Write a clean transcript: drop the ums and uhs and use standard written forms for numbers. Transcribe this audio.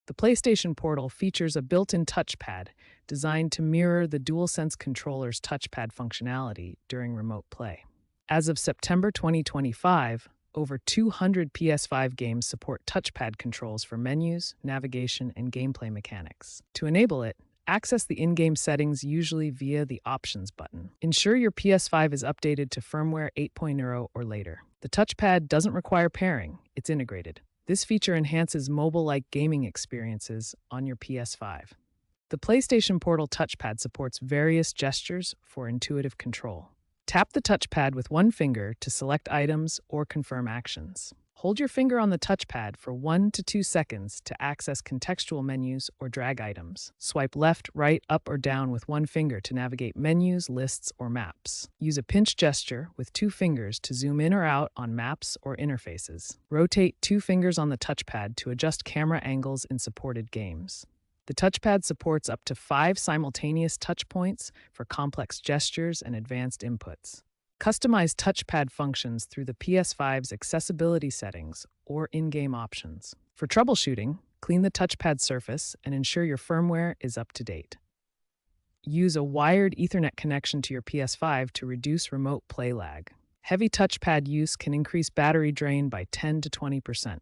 The PlayStation Portal features a built-in touchpad designed to mirror the DualSense controller's touchpad functionality during remote play. As of September 2025, over 200 PS5 games support touchpad controls for menus, navigation, and gameplay mechanics. To enable it, access the in-game settings usually via the Options button. Ensure your PS5 is updated to firmware 8.0 or later. The touchpad doesn't require pairing, it's integrated. This feature enhances mobile-like gaming experiences on your PS5. The PlayStation Portal touchpad supports various gestures for intuitive control. Tap the touchpad with one finger to select items or confirm actions. Hold your finger on the touchpad for 1 to 2 seconds to access contextual menus or drag items. Swipe left, right, up, or down with one finger to navigate menus, lists, or maps. Use a pinch gesture with 2 fingers to zoom in or out on maps or interfaces. Rotate 2 fingers on the touchpad to adjust camera angles in supported games. The touchpad supports up to 5 simultaneous touch points for complex gestures and advanced inputs. Customize touchpad functions through the PS5's accessibility settings or in-game options. For troubleshooting, clean the touchpad surface and ensure your firmware is up to date. Use a wired Ethernet connection to your PS5 to reduce remote play lag. Heavy touchpad use can increase battery drain by 10 to 20%.